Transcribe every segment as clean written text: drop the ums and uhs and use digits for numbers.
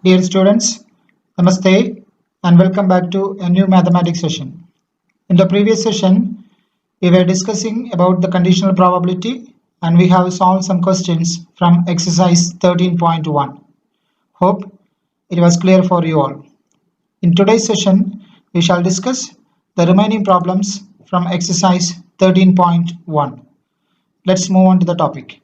Dear students, Namaste and welcome back to a new mathematics session. In the previous session, we were discussing about the conditional probability and we have solved some questions from exercise 13.1. Hope it was clear for you all. In today's session, we shall discuss the remaining problems from exercise 13.1. Let's move on to the topic.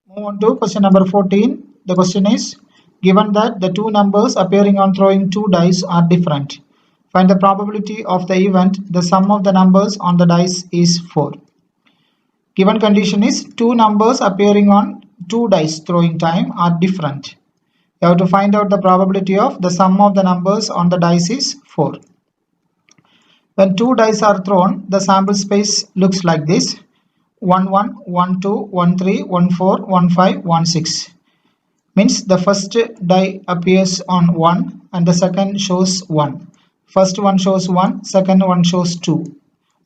Move on to question number 14. The question is, given that the two numbers appearing on throwing two dice are different, find the probability of the event the sum of the numbers on the dice is 4. Given condition is two numbers appearing on two dice throwing time are different. You have to find out the probability of the sum of the numbers on the dice is 4. When two dice are thrown, the sample space looks like this: 1 1, 1 2, 1 3, 1 4, 1 5, 1 6. Means the first die appears on 1 and the second shows 1. First one shows 1, second one shows 2.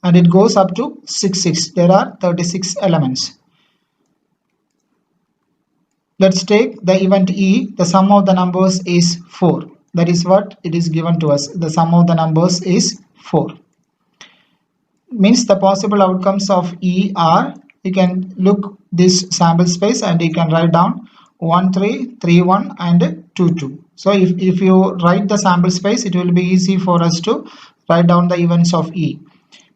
And it goes up to 6 6. There are 36 elements. Let's take the event E. The sum of the numbers is 4. That is what it is given to us. The sum of the numbers is 4. Means the possible outcomes of E are, you can look this sample space and you can write down 1 3, 3 1 and 2 2. So if you write the sample space, it will be easy for us to write down the events of E.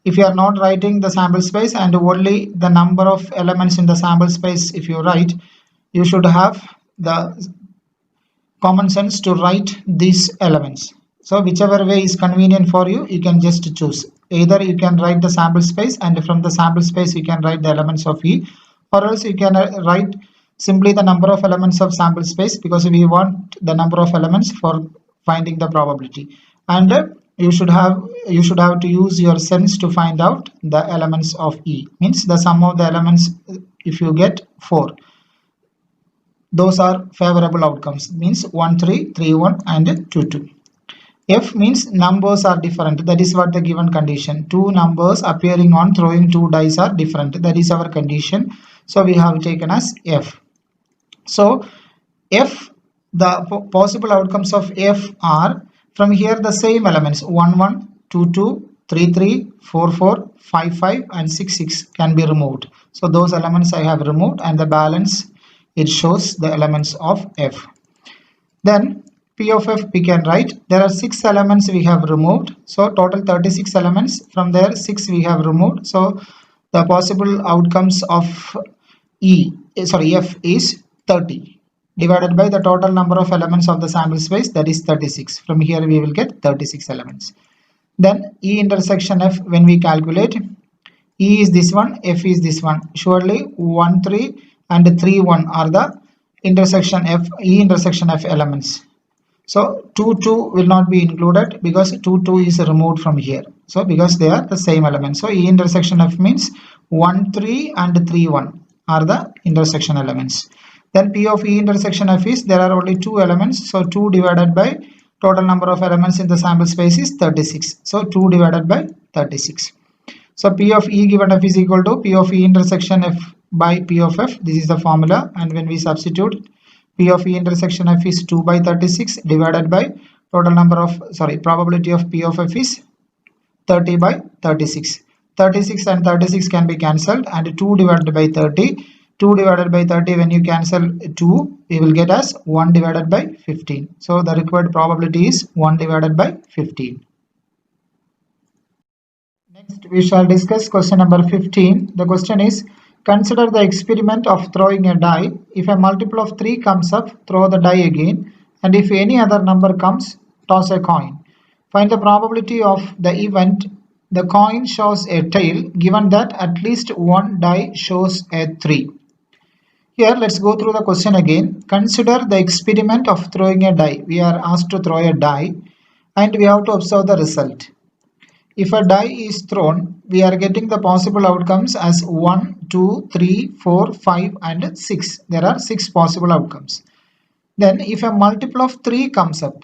If you are not writing the sample space and only the number of elements in the sample space if you write, you should have the common sense to write these elements. So whichever way is convenient for you, you can just choose. Either you can write the sample space and from the sample space you can write the elements of E, or else you can write simply the number of elements of sample space, because we want the number of elements for finding the probability. And you should have to use your sense to find out the elements of E. Means the sum of the elements, if you get 4, those are favorable outcomes. Means 1 3, 3 1 and 2 2. F means numbers are different. That is what the given condition. Two numbers appearing on throwing two dice are different. That is our condition. So we have taken as F. So F, the possible outcomes of F are, from here the same elements 1 1, 2 2, 3 3, 4 4, 5 5 and 6 6 can be removed. So those elements I have removed and the balance, it shows the elements of F. Then P of F we can write, there are 6 elements we have removed. So total 36 elements, from there 6 we have removed. So the possible outcomes of F is 30 divided by the total number of elements of the sample space, that is 36. From here we will get 36 elements. Then E intersection F, when we calculate, E is this one, F is this one. Surely 1 3 and 3 1 are the intersection F, E intersection F elements. So 2 2 will not be included because 2 2 is removed from here. So because they are the same elements. So E intersection F means 1 3 and 3 1 are the intersection elements. Then P of E intersection F is, there are only 2 elements. So 2 divided by total number of elements in the sample space is 36. So 2 divided by 36. So P of E given F is equal to P of E intersection F by P of F. This is the formula, and when we substitute, P of E intersection F is 2 by 36 divided by total number of, probability of P of F is 30 by 36. 36 and 36 can be cancelled, and 2 divided by 30. 2 divided by 30, when you cancel 2, we will get as 1 divided by 15. So the required probability is 1 divided by 15. Next we shall discuss question number 15. The question is, consider the experiment of throwing a die. If a multiple of 3 comes up, throw the die again, and if any other number comes, toss a coin. Find the probability of the event the coin shows a tail, given that at least one die shows a 3. Here let's go through the question again. Consider the experiment of throwing a die. We are asked to throw a die and we have to observe the result. If a die is thrown, we are getting the possible outcomes as 1, 2, 3, 4, 5 and 6. There are 6 possible outcomes. Then if a multiple of 3 comes up,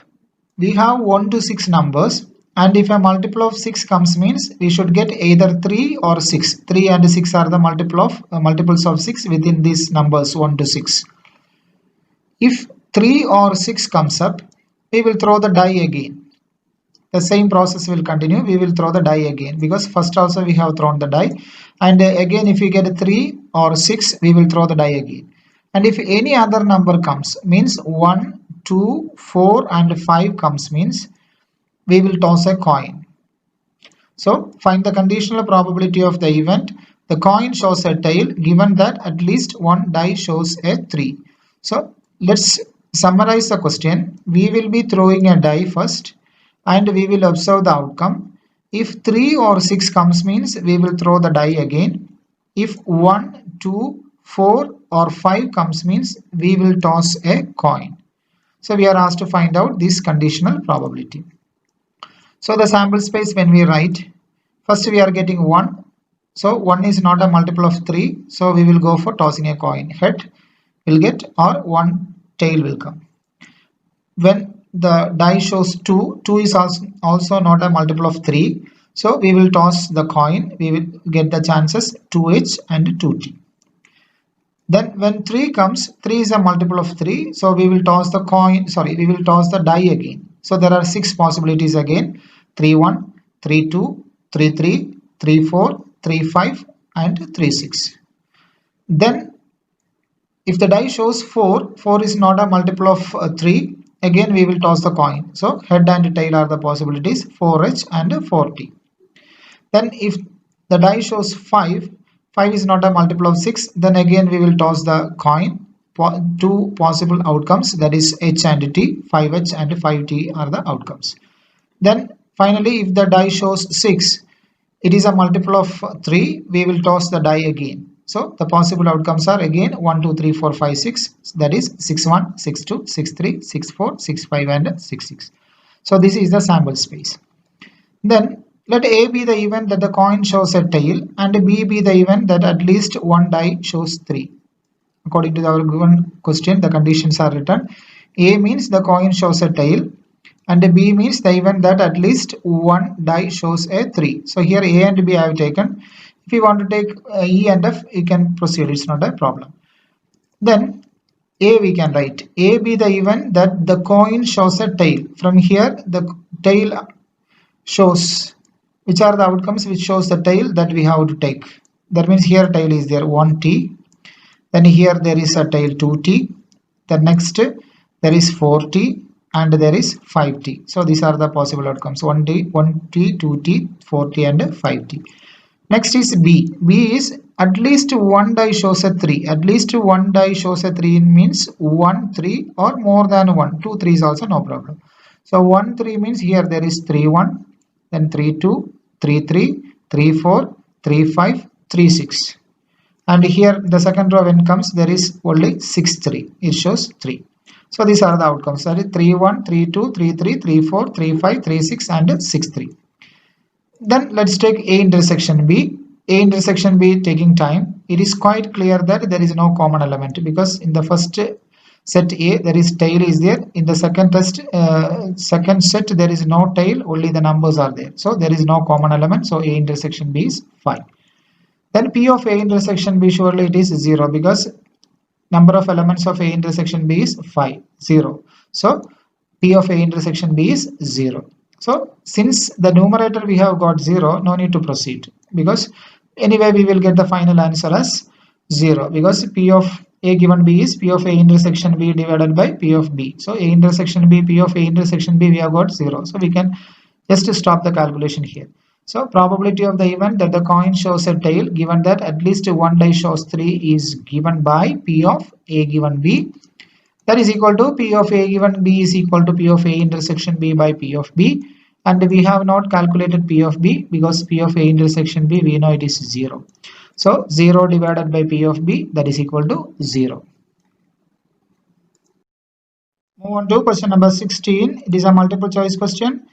we have 1 to 6 numbers, and if a multiple of 6 comes, means we should get either 3 or 6. 3 and 6 are the multiples of 6 within these numbers 1 to 6. If 3 or 6 comes up, we will throw the die again. The same process will continue. We will throw the die again because first also we have thrown the die, and again if we get 3 or 6, we will throw the die again. And if any other number comes, means 1, 2, 4 and 5 comes, means we will toss a coin. So find the conditional probability of the event. The coin shows a tail given that at least one die shows a 3. So let's summarize the question. We will be throwing a die first and we will observe the outcome. If 3 or 6 comes, means we will throw the die again. If 1, 2, 4 or 5 comes, means we will toss a coin. So we are asked to find out this conditional probability. So the sample space when we write, first we are getting 1. So 1 is not a multiple of 3. So we will go for tossing a coin. Head will get or 1 tail will come. When the die shows 2, 2 is also not a multiple of 3. So we will toss the coin. We will get the chances 2h and 2t. Then when 3 comes, 3 is a multiple of 3. So we will toss the coin, we will toss the die again. So there are 6 possibilities again. 3, 1, 3, 2, 3, 3, 3, 4, 3, 5 and 3, 6. Then if the die shows 4, 4 is not a multiple of 3. Again we will toss the coin. So head and tail are the possibilities 4h and 4t. Then if the die shows 5, 5 is not a multiple of 6. Then again we will toss the coin. 2 possible outcomes, that is h and t. 5h and 5t are the outcomes. Then finally if the die shows 6, it is a multiple of 3. We will toss the die again. So the possible outcomes are again 1, 2, 3, 4, 5, 6. That is 6, 1, 6, 2, 6, 3, 6, 4, 6, 5 and 6, 6. So this is the sample space. Then let A be the event that the coin shows a tail and B be the event that at least one die shows 3. According to our given question, the conditions are written. A means the coin shows a tail and B means the event that at least one die shows a 3. So here A and B I have taken. If you want to take E and F, you can proceed. It's not a problem. Then A we can write. A be the event that the coin shows a tail. From here the tail shows. Which are the outcomes which shows the tail that we have to take? That means here tail is there 1t. Then here there is a tail 2t. The next there is 4t and there is 5t. So these are the possible outcomes 1t, 2t, 4t and 5t. Next is B. B is at least one die shows a 3. At least one die shows a 3 means 1, 3 or more than 1. 2, 3 is also no problem. So 1, 3 means here there is 3, 1. Then 3, 2, 3, 3, 3, 4, 3, 5, 3, 6. And here the second row when comes there is only 6, 3. It shows 3. So these are the outcomes. That is 3, 1, 3, 2, 3, 3, 3, 4, 3, 5, 3, 6 and 6, 3. Then let's take A intersection B. A intersection B taking time. It is quite clear that there is no common element because in the first set A there is tail is there. In the second set there is no tail, only the numbers are there. So there is no common element. So A intersection B is fine. Then P of A intersection B, surely it is 0 because number of elements of A intersection B is 5, 0. So P of A intersection B is 0. So since the numerator we have got 0, no need to proceed because anyway we will get the final answer as 0 because P of A given B is P of A intersection B divided by P of B. So A intersection B, P of A intersection B we have got 0. So we can just stop the calculation here. So probability of the event that the coin shows a tail given that at least one die shows 3 is given by P of A given B. That is equal to P of A given B is equal to P of A intersection B by P of B. And we have not calculated P of B because P of A intersection B we know it is 0. So 0 divided by P of B, that is equal to 0. Move on to question number 16. It is a multiple choice question.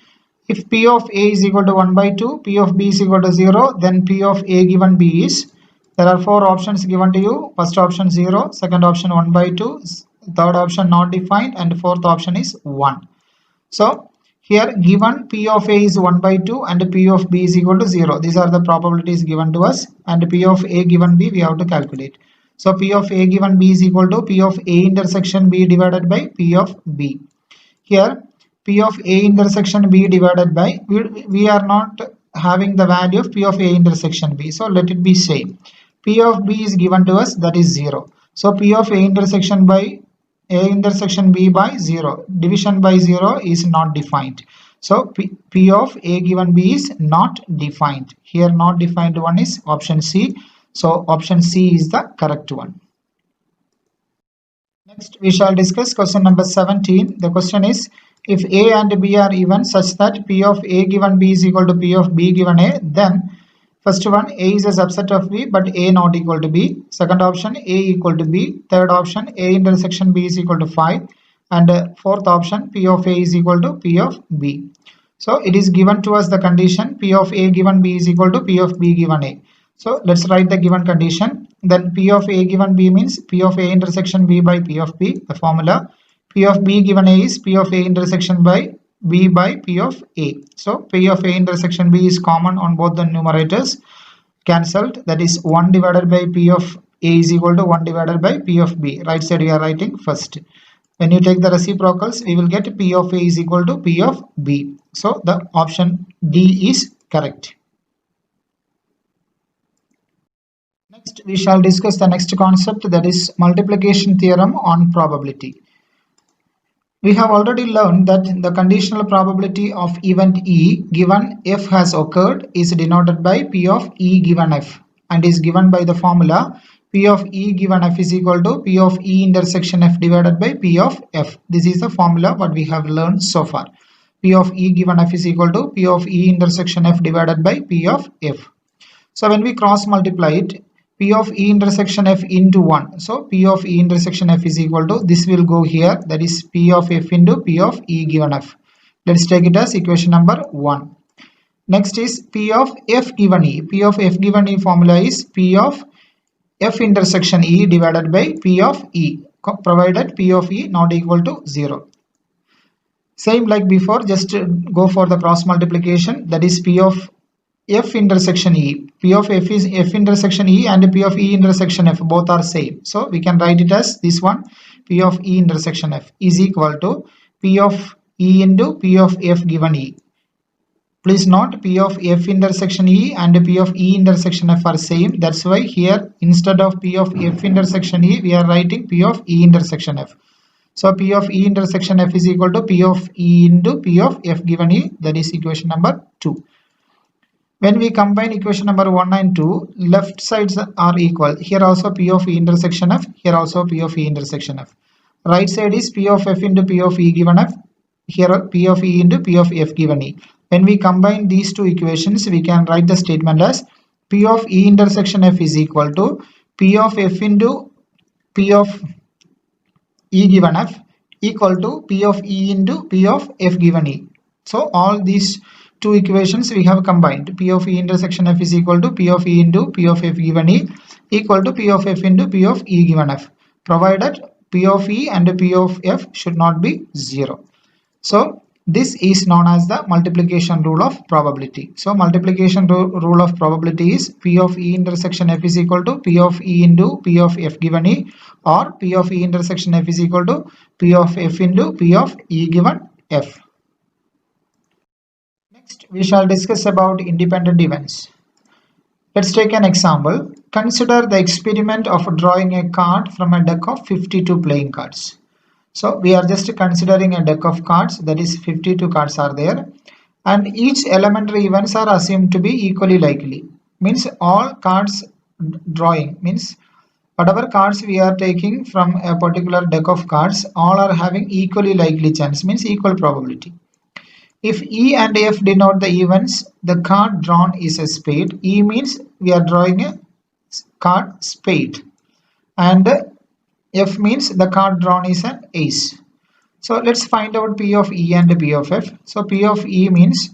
If P of A is equal to 1 by 2, P of B is equal to 0, then P of A given B is, there are 4 options given to you. First option 0, second option 1 by 2, third option not defined, and fourth option is 1. So here given P of A is 1 by 2 and P of B is equal to 0. These are the probabilities given to us, and P of A given B we have to calculate. So P of A given B is equal to P of A intersection B divided by P of B. Here P of A intersection B divided by, we are not having the value of P of A intersection B. So let it be same. P of B is given to us, that is 0. So P of A intersection by A intersection B by 0. Division by 0 is not defined. So P of A given B is not defined. Here not defined one is option C. So option C is the correct one. Next we shall discuss question number 17. The question is, if A and B are even such that P of A given B is equal to P of B given A, then first one, A is a subset of B but A not equal to B. Second option, A equal to B. Third option, A intersection B is equal to 5. And fourth option, P of A is equal to P of B. So it is given to us the condition P of A given B is equal to P of B given A. So let's write the given condition. Then P of A given B means P of A intersection B by P of B. The formula P of B given A is P of A intersection by B by P of A. So P of A intersection B is common on both the numerators. Cancelled. That is 1 divided by P of A is equal to 1 divided by P of B. Right side we are writing first. When you take the reciprocals, we will get P of A is equal to P of B. So the option D is correct. Next, we shall discuss the next concept, that is multiplication theorem on probability. We have already learned that the conditional probability of event E given F has occurred is denoted by P of E given F and is given by the formula P of E given F is equal to P of E intersection F divided by P of F. This is the formula what we have learned so far. P of E given F is equal to P of E intersection F divided by P of F. So when we cross multiply it, P of E intersection F into 1. So P of E intersection F is equal to, this will go here, that is P of F into P of E given F. Let's take it as equation number 1. Next is P of F given E. P of F given E formula is P of F intersection E divided by P of E, provided P of E not equal to 0. Same like before, just go for the cross multiplication, that is P of F intersection E. P of F is F intersection E and P of E intersection F, both are same. So we can write it as this one, P of E intersection F is equal to P of E into P of F given E. Please note P of F intersection E and P of E intersection F are same. That's why here instead of P of F intersection E, we are writing P of E intersection F. So P of E intersection F is equal to P of E into P of F given E. That is equation number 2. When we combine equation number 1 and 2, left sides are equal. Here also P of E intersection F, here also P of E intersection F. Right side is P of F into P of E given F, here P of E into P of F given E. When we combine these two equations, we can write the statement as P of E intersection F is equal to P of F into P of E given F equal to P of E into P of F given E. So all these two equations we have combined. P of E intersection F is equal to P of E into P of F given E equal to P of F into P of E given F, provided P of E and P of F should not be 0. So this is known as the multiplication rule of probability. So multiplication rule of probability is P of E intersection F is equal to P of E into P of F given E, or P of E intersection F is equal to P of F into P of E given F. Next, we shall discuss about independent events. Let's take an example. Consider the experiment of drawing a card from a deck of 52 playing cards. So we are just considering a deck of cards, that is 52 cards are there, and each elementary events are assumed to be equally likely. Means all cards drawing, means whatever cards we are taking from a particular deck of cards, all are having equally likely chance, means equal probability. If E and F denote the events, the card drawn is a spade. E means we are drawing a card spade, and F means the card drawn is an ace. So let's find out P of E and P of F. So P of E means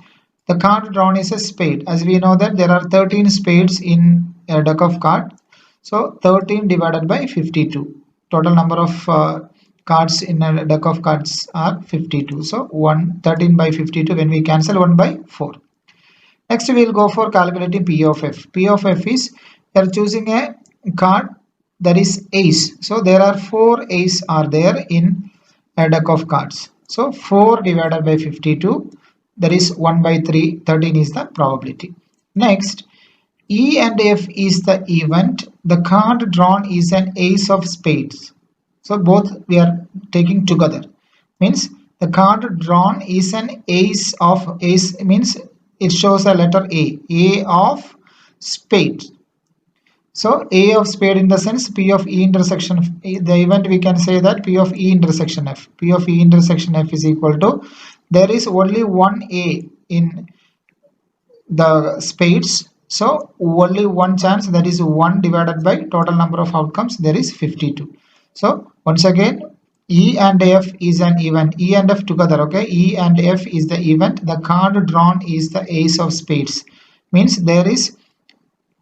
the card drawn is a spade. As we know that there are 13 spades in a deck of cards. So 13 divided by 52. Total number of cards in a deck of cards are 52. So 13 by 52, when we cancel 1 by 4. Next we will go for calculating P of F. P of F is we are choosing a card there is ace. So there are 4 ace are there in a deck of cards. So 4 divided by 52, that is 1 by 3, 13 is the probability. Next, E and F is the event. The card drawn is an ace of spades. So both we are taking together. Means the card drawn is an ace of ace, means it shows a letter A of spade. So A of spade in the sense P of E intersection, the event we can say that P of E intersection F. P of E intersection F is equal to, there is only one A in the spades. So only one chance, that is 1 divided by total number of outcomes, there is 52. So once again, E and F is an event. E and F together, okay? E and F is the event. The card drawn is the ace of spades. Means there is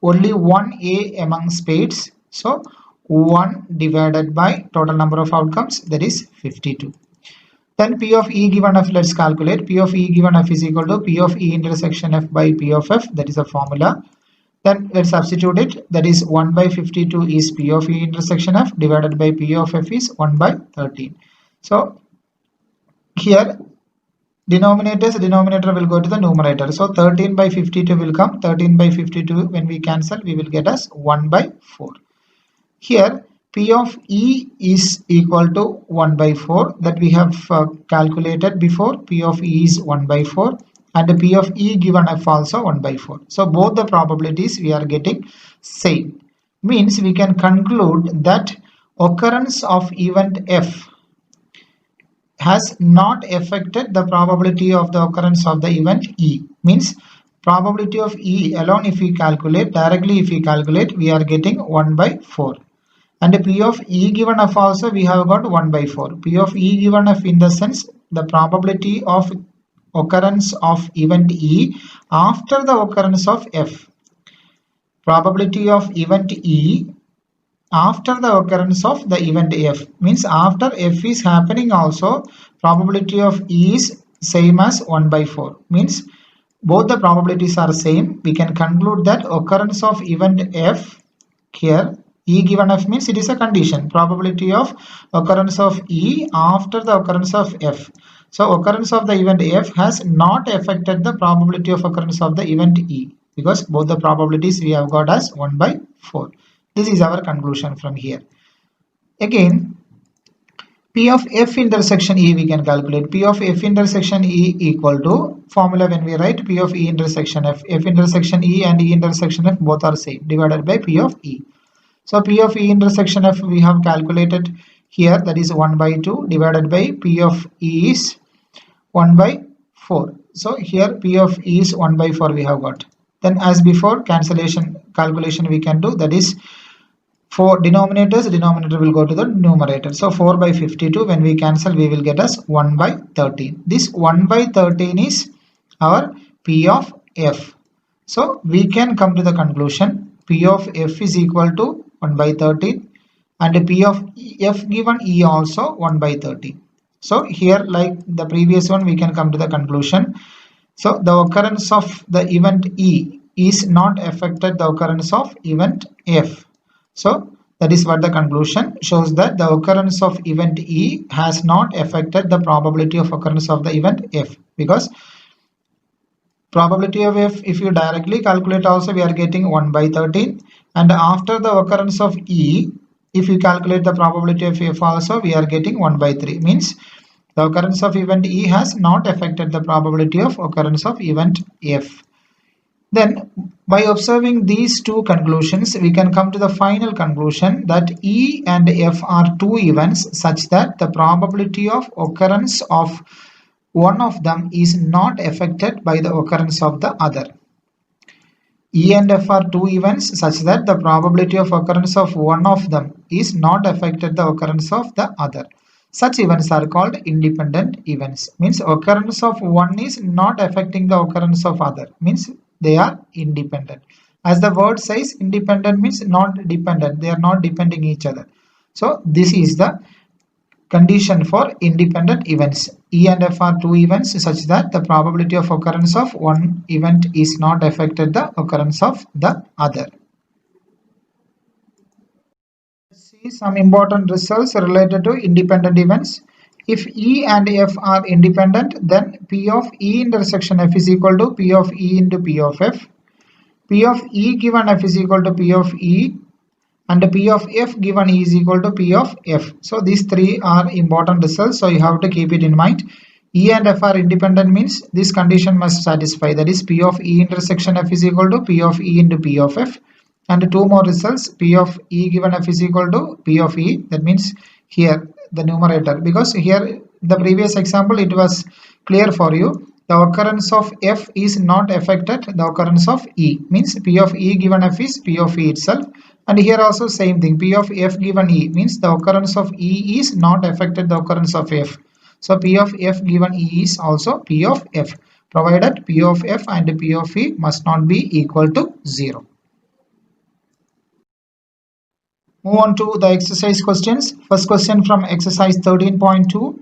only one A among spades. So 1 divided by total number of outcomes, that is 52. Then P of E given F, let's calculate. P of E given F is equal to P of E intersection F by P of F. That is a formula. Then let's substitute it. That is 1 by 52 is P of E intersection F divided by P of F is 1 by 13. So here denominator will go to the numerator. So 13 by 52 will come. 13 by 52 when we cancel, we will get as 1 by 4. Here P of E is equal to 1 by 4 that we have calculated before. P of E is 1 by 4 and P of E given F also 1 by 4. So both the probabilities we are getting same. Means we can conclude that occurrence of event F has not affected the probability of the occurrence of the event E. Means probability of E alone, if we calculate directly, if we calculate, we are getting 1 by 4. And P of E given F also we have got 1 by 4. P of E given F in the sense the probability of occurrence of event E after the occurrence of F. Probability of event E after the occurrence of the event F. Means after F is happening also, probability of E is same as 1 by 4. Means both the probabilities are same. We can conclude that occurrence of event F here, E given F means it is a condition. Probability of occurrence of E after the occurrence of F. So occurrence of the event F has not affected the probability of occurrence of the event E, because both the probabilities we have got as 1 by 4. This is our conclusion from here. Again, P of F intersection E we can calculate. P of F intersection E equal to formula when we write P of E intersection F. F intersection E and E intersection F both are same, divided by P of E. So P of E intersection F we have calculated here, that is 1 by 2 divided by P of E is 1 by 4. So here P of E is 1 by 4 we have got. Then as before, calculation we can do, that is for denominator will go to the numerator. So 4 by 52 when we cancel, we will get as 1 by 13. This 1 by 13 is our P of F. So we can come to the conclusion P of F is equal to 1 by 13 and P of F given E also 1 by 13. So here, like the previous one, we can come to the conclusion. So the occurrence of the event E is not affected the occurrence of event F. So that is what the conclusion shows, that the occurrence of event E has not affected the probability of occurrence of the event F, because probability of F, if you directly calculate also, we are getting 1 by 13, and after the occurrence of E, if you calculate the probability of F also, we are getting 1 by 3. Means the occurrence of event E has not affected the probability of occurrence of event F. Then by observing these two conclusions, we can come to the final conclusion that E and F are two events such that the probability of occurrence of one of them is not affected by the occurrence of the other. E and F are two events such that the probability of occurrence of one of them is not affected the occurrence of the other. Such events are called independent events. Means occurrence of one is not affecting the occurrence of other. Means they are independent. As the word says, independent means not dependent. They are not depending each other. So this is the condition for independent events. E and F are two events such that the probability of occurrence of one event is not affected the occurrence of the other. see some important results related to independent events. If E and F are independent, then P of E intersection F is equal to P of E into P of F. P of E given F is equal to P of E, and P of F given E is equal to P of F. So these three are important results, so you have to keep it in mind. E and F are independent means this condition must satisfy, that is P of E intersection F is equal to P of E into P of F. And two more results, P of E given F is equal to P of E, that means here the numerator, because here the previous example it was clear for you, the occurrence of F is not affected the occurrence of E, means P of E given F is P of E itself. And here also same thing, P of F given E means the occurrence of E is not affected the occurrence of F. So P of F given E is also P of F, provided P of F and P of E must not be equal to 0. Move on to the exercise questions. First question from exercise 13.2.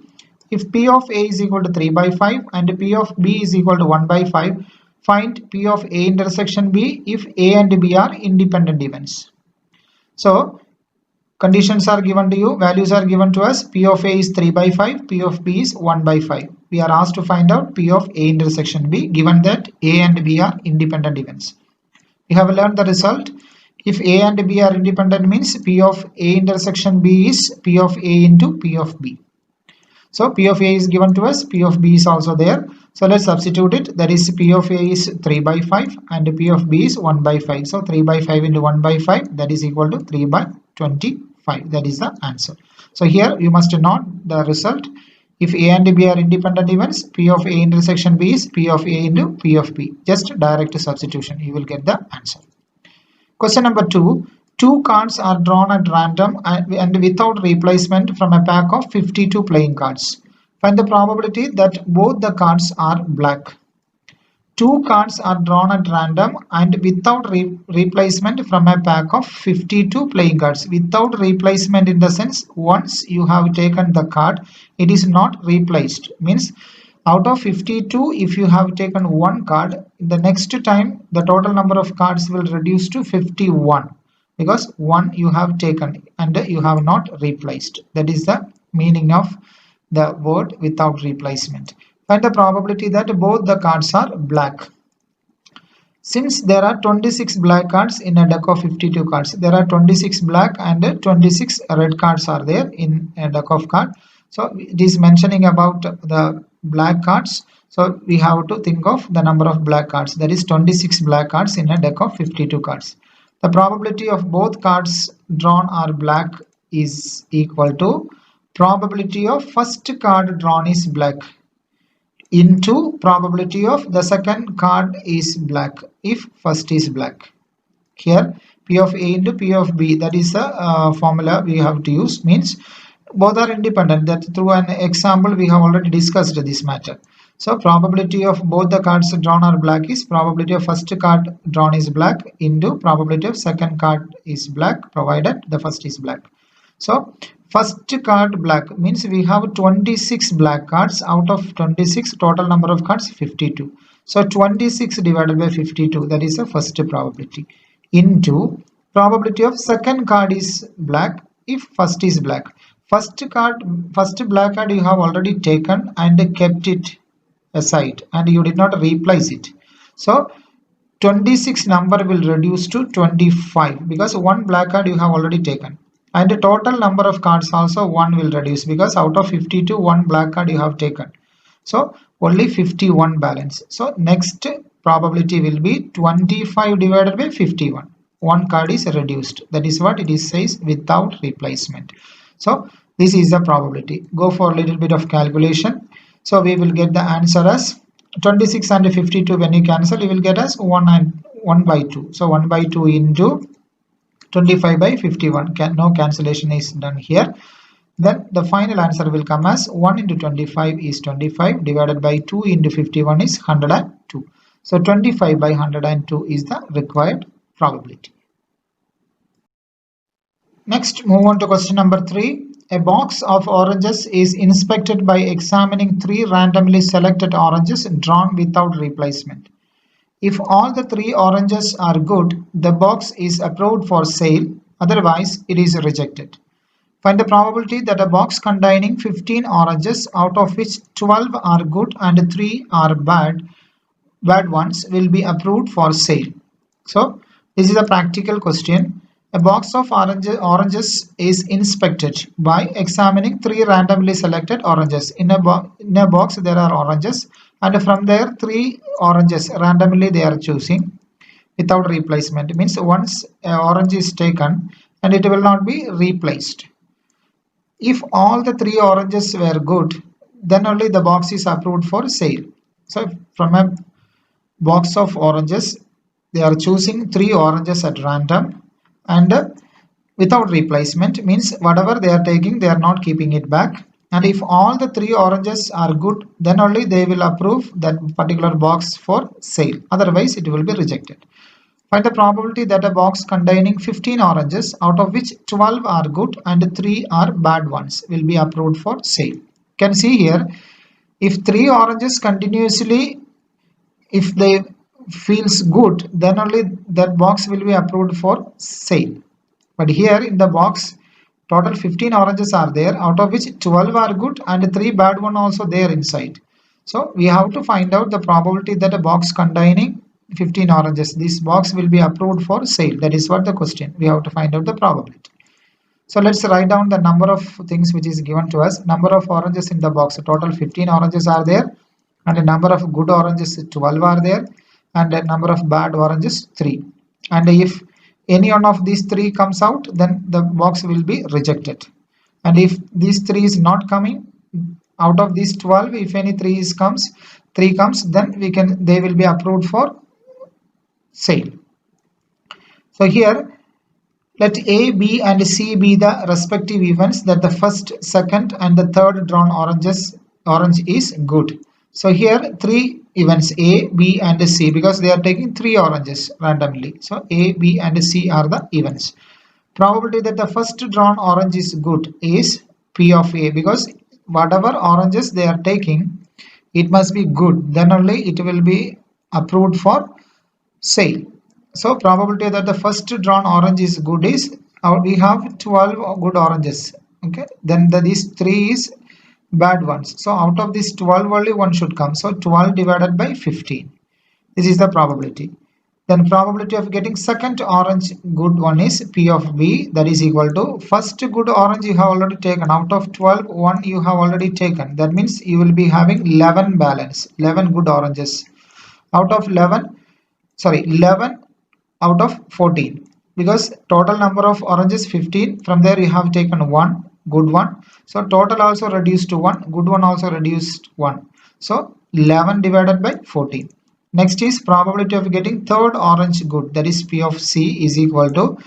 If P of A is equal to 3 by 5 and P of B is equal to 1 by 5, find P of A intersection B if A and B are independent events. So conditions are given to you, values are given to us. P of A is 3 by 5, P of B is 1 by 5. We are asked to find out P of A intersection B given that A and B are independent events. We have learned the result. If A and B are independent means P of A intersection B is P of A into P of B. So P of A is given to us, P of B is also there. So let's substitute it. That is P of A is 3 by 5 and P of B is 1 by 5. So 3 by 5 into 1 by 5, that is equal to 3 by 25. That is the answer. So here you must note the result. If A and B are independent events, P of A intersection B is P of A into P of B. Just direct substitution, you will get the answer. Question number 2. Two cards are drawn at random and without replacement from a pack of 52 playing cards. Find the probability that both the cards are black. Two cards are drawn at random and without replacement from a pack of 52 playing cards. Without replacement in the sense, once you have taken the card, it is not replaced. Means out of 52, if you have taken one card, the next time the total number of cards will reduce to 51. Because one you have taken and you have not replaced. That is the meaning of the word without replacement. Find the probability that both the cards are black. Since there are 26 black cards in a deck of 52 cards, there are 26 black and 26 red cards are there in a deck of cards. So it is mentioning about the black cards. So we have to think of the number of black cards. That is 26 black cards in a deck of 52 cards. The probability of both cards drawn are black is equal to probability of first card drawn is black into probability of the second card is black if first is black. Here P of A into P of B, that is the formula we have to use, means both are independent. That through an example we have already discussed this matter. So probability of both the cards drawn are black is probability of first card drawn is black into probability of second card is black provided the first is black. So first card black means we have 26 black cards. Out of 26, total number of cards 52. So 26 divided by 52, that is the first probability, into probability of second card is black if first is black. First black card you have already taken and kept it aside and you did not replace it. So 26 number will reduce to 25 because one black card you have already taken, and the total number of cards also 1 will reduce because out of 52 one black card you have taken. So only 51 balance. So next probability will be 25 divided by 51. One card is reduced. That is what it is says without replacement. So this is the probability. Go for a little bit of calculation. So we will get the answer as 26 and 52. When you cancel, you will get as 1 by 2. So 1 by 2 into 25 by 51. No cancellation is done here. Then the final answer will come as 1 into 25 is 25 divided by 2 into 51 is 102. So 25 by 102 is the required probability. Next, move on to question number 3. A box of oranges is inspected by examining 3 randomly selected oranges drawn without replacement. If all the 3 oranges are good, the box is approved for sale, otherwise it is rejected. Find the probability that a box containing 15 oranges, out of which 12 are good and 3 are bad ones, will be approved for sale. So this is a practical question. A box of oranges is inspected by examining 3 randomly selected oranges. In a box there are oranges, and from there 3 oranges randomly they are choosing without replacement. It means once an orange is taken and it will not be replaced. If all the 3 oranges were good, then only the box is approved for sale. So from a box of oranges, they are choosing 3 oranges at random and without replacement, means whatever they are taking, they are not keeping it back. And if all the 3 oranges are good, then only they will approve that particular box for sale. Otherwise, it will be rejected. Find the probability that a box containing 15 oranges, out of which 12 are good and 3 are bad ones, will be approved for sale. You can see here, if 3 oranges continuously, if they feels good, then only that box will be approved for sale. But here in the box, total 15 oranges are there, out of which 12 are good and 3 bad one also there inside. So we have to find out the probability that a box containing 15 oranges, this box will be approved for sale. That is what the question. We have to find out the probability. So let's write down the number of things which is given to us. Number of oranges in the box, total 15 oranges are there, and a number of good oranges 12 are there, and a number of bad oranges 3. And if any one of these 3 comes out, then the box will be rejected. And if these 3 is not coming, out of these 12, if any 3 comes, then they will be approved for sale. So here, let A, B and C be the respective events that the first, second and the third drawn orange is good. So here 3 events, A, B and C, because they are taking 3 oranges randomly. So A, B and C are the events. Probability that the first drawn orange is good is P of A, because whatever oranges they are taking, it must be good, then only it will be approved for sale. So probability that the first drawn orange is good is, we have 12 good oranges, okay, then these 3 is bad ones. So out of this 12 only 1 should come. So 12 divided by 15. This is the probability. Then probability of getting second orange good one is P of B, that is equal to first good orange you have already taken. Out of 12, 1 you have already taken. That means you will be having 11 balance, 11 good oranges. Out of 11 out of 14, because total number of oranges 15, from there you have taken 1 good one, so total also reduced to 1, good one also reduced 1, so 11 divided by 14. Next is probability of getting third orange good, that is P of C, is equal to,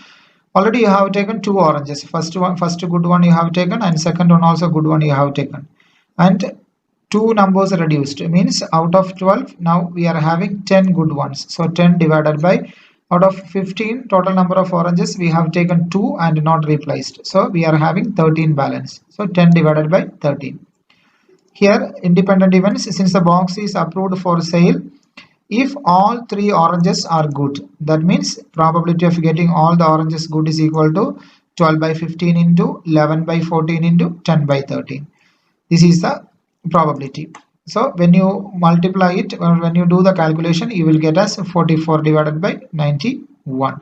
already you have taken 2 oranges, first good one you have taken and second one also good one you have taken, and 2 numbers reduced, means out of 12 now we are having 10 good ones. So 10 divided by, out of 15 total number of oranges we have taken 2 and not replaced, so we are having 13 balance. So 10 divided by 13. Here independent events, since the box is approved for sale, if all 3 oranges are good, that means probability of getting all the oranges good is equal to 12 by 15 into 11 by 14 into 10 by 13. This is the probability. So when you multiply it, when you do the calculation, you will get as 44 divided by 91.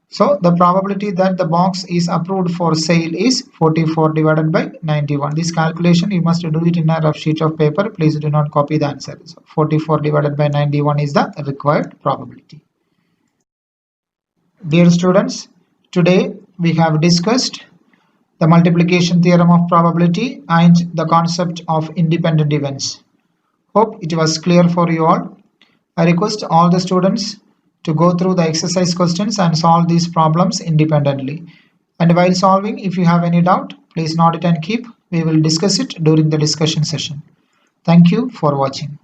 So the probability that the box is approved for sale is 44 divided by 91. This calculation you must do it in a rough sheet of paper. Please do not copy the answer. So 44 divided by 91 is the required probability. Dear students, today we have discussed the multiplication theorem of probability and the concept of independent events. Hope it was clear for you all. I request all the students to go through the exercise questions and solve these problems independently. And while solving, if you have any doubt, please note it and keep. We will discuss it during the discussion session. Thank you for watching.